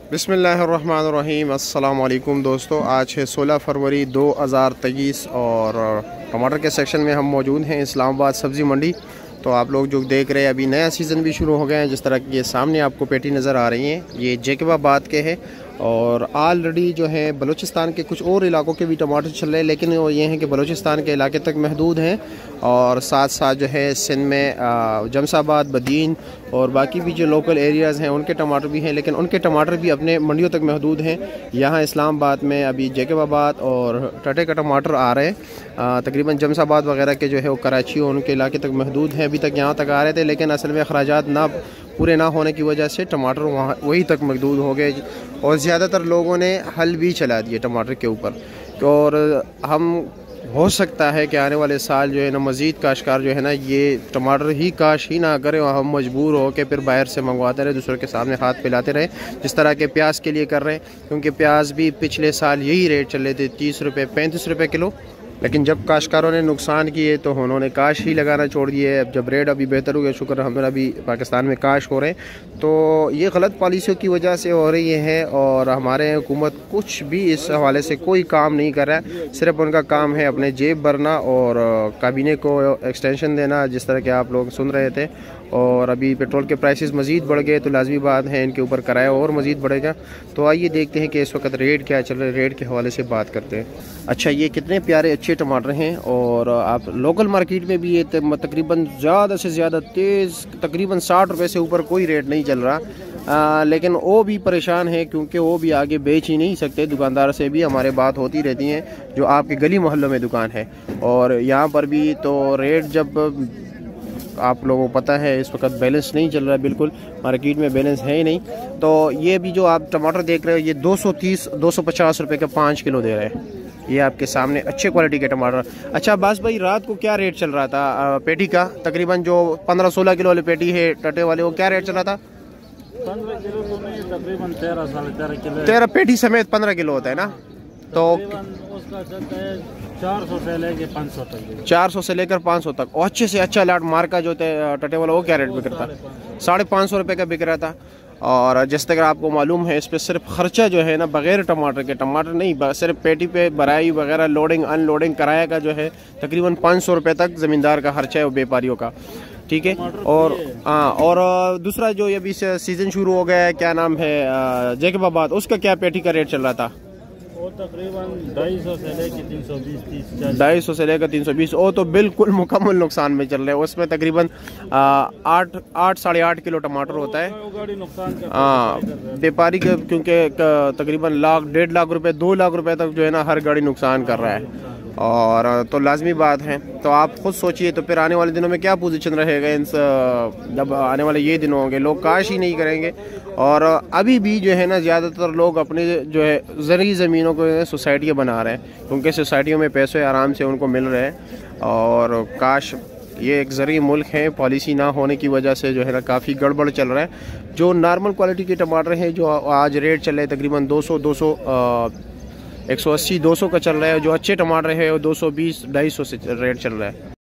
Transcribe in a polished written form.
बिस्मिल्लाहिर्रहमानिर्रहीम। अस्सलाम वालेकुम दोस्तों, आज है 16 फरवरी 2023 और टमाटर के सेक्शन में हम मौजूद हैं इस्लामाबाद सब्ज़ी मंडी। तो आप लोग जो देख रहे हैं अभी नया सीज़न भी शुरू हो गया है। जिस तरह की ये सामने आपको पेटी नज़र आ रही हैं ये जैकबाबाद के हैं और ऑलरेडी जो है बलूचिस्तान के कुछ और इलाकों के भी टमाटर चल रहे हैं, लेकिन वो ये हैं कि बलूचिस्तान के इलाके तक महदूद हैं और साथ साथ जो है सिंध में जमसाबाद, बदीन और बाकी भी जो लोकल एरियाज़ हैं उनके टमाटर भी हैं, लेकिन उनके टमाटर भी अपने मंडियों तक महदूद हैं। यहाँ इस्लामाबाद में अभी जैकबाबाद और टटे का टमाटर आ रहे हैं। तकरीबन जमसाबाद वगैरह के जो है वो कराची और उनके इलाके तक महदूद हैं। अभी तक यहाँ तक आ रहे थे, लेकिन असल में अखराजात ना पूरे ना होने की वजह से टमाटर वहाँ वहीं तक महदूद हो गए और ज़्यादातर लोगों ने हल भी चला दिए टमाटर के ऊपर। और हम हो सकता है कि आने वाले साल जो है ना मज़ीद काश्तकार जो है ना ये टमाटर ही काश ही ना करें और हम मजबूर हो के फिर बाहर से मंगवाते रहे, दूसरों के सामने हाथ फैलाते रहे, जिस तरह के प्याज के लिए कर रहे हैं। क्योंकि प्याज भी पिछले साल यही रेट चल रहे थे 30 रुपये 35 रुपये किलो, लेकिन जब काश्तकारों ने नुकसान किए तो उन्होंने काश ही लगाना छोड़ दिए। अब जब रेट अभी बेहतर हो गया, शुक्र अलहम्दुलिल्लाह अभी पाकिस्तान में काश हो रहे हैं। तो ये गलत पॉलिसियों की वजह से हो रही है और हमारे हुकूमत कुछ भी इस हवाले से कोई काम नहीं कर रहा है। सिर्फ उनका काम है अपने जेब भरना और काबीने को एक्सटेंशन देना, जिस तरह के आप लोग सुन रहे थे। और अभी पेट्रोल के प्राइसेस मज़ीद बढ़ गए तो लाजमी बात है इनके ऊपर किराया और मज़ीद बढ़ेगा। तो आइए देखते हैं कि इस वक्त रेट क्या चल रहा है, रेट के हवाले से बात करते हैं। अच्छा, ये कितने प्यारे अच्छे टमाटर हैं और आप लोकल मार्केट में भी ये तकरीबन ज़्यादा से ज़्यादा तेज़ तकरीबन 60 रुपये से ऊपर कोई रेट नहीं चल रहा। लेकिन वो भी परेशान है क्योंकि वो भी आगे बेच ही नहीं सकते। दुकानदार से भी हमारे बात होती रहती हैं जो आपके गली मोहल्लों में दुकान है। और यहाँ पर भी तो रेट जब आप लोगों को पता है इस वक्त बैलेंस नहीं चल रहा है, बिल्कुल मार्केट में बैलेंस है ही नहीं। तो ये भी जो आप टमाटर देख रहे हो ये 230-250 रुपये का 5 किलो दे रहे हैं। ये आपके सामने अच्छे क्वालिटी के टमाटर। अच्छा अब्बास भाई, रात को क्या रेट चल रहा था पेटी का? तकरीबन जो 15-16 किलो वाली पेटी है टटे वाले, वो क्या रेट चल रहा था? 15 किलो तो नहीं, तकरीबन 13-13.5 किलो। 13 पेटी समेत 15 किलो होता है ना? तो उसका चलता है 400 से लेकर 500 तक। 400 से लेकर 500 तक। और अच्छे से अच्छा लाट मार का जो टटे वाला वो क्या रेट बिक रहा था? 550 रुपये का बिक रहा था। और जिस तरह आपको मालूम है इस पर सिर्फ खर्चा जो है ना बगैर टमाटर के, टमाटर नहीं सिर्फ पेटी पे भराई वगैरह लोडिंग अनलोडिंग किराया का जो है तकरीबन 500 रुपये तक ज़मींदार का खर्चा है वो व्यापारियों का। ठीक है। और हाँ, और दूसरा जो ये अभी सीज़न शुरू हो गया है, क्या नाम है, जैकबाबाद, उसका क्या पेटी का रेट चल रहा था? वो तकरीबन 250 से लेकर 320। 250 से लेकर 320। वो तो बिल्कुल मुकम्मल नुकसान में चल रहे हैं। उसमें तकरीबन 8-8.5 किलो टमाटर होता है। हाँ, व्यापारी के क्योंकि तकरीबन 1.5 लाख रुपए 2 लाख रुपए तक जो है ना हर गाड़ी नुकसान कर रहा है। और तो लाजमी बात है। तो आप खुद सोचिए तो फिर आने वाले दिनों में क्या पोजीशन रहेगा इन जब आने वाले ये दिन होंगे, लोग काश ही नहीं करेंगे। और अभी भी जो है ना ज़्यादातर लोग अपने जो है ज़रूरी ज़मीनों को सोसाइटियाँ बना रहे हैं क्योंकि सोसाइटियों में पैसे आराम से उनको मिल रहे हैं। और काश ये एक ज़रूरी मुल्क है, पॉलिसी ना होने की वजह से जो है ना काफ़ी गड़बड़ चल रहा है। जो नॉर्मल क्वालिटी के टमाटर हैं जो आज रेट चल रहे हैं तकरीबन 180-200 का चल रहा है। जो अच्छे टमाटर है वो 220-250 से रेट चल रहा है।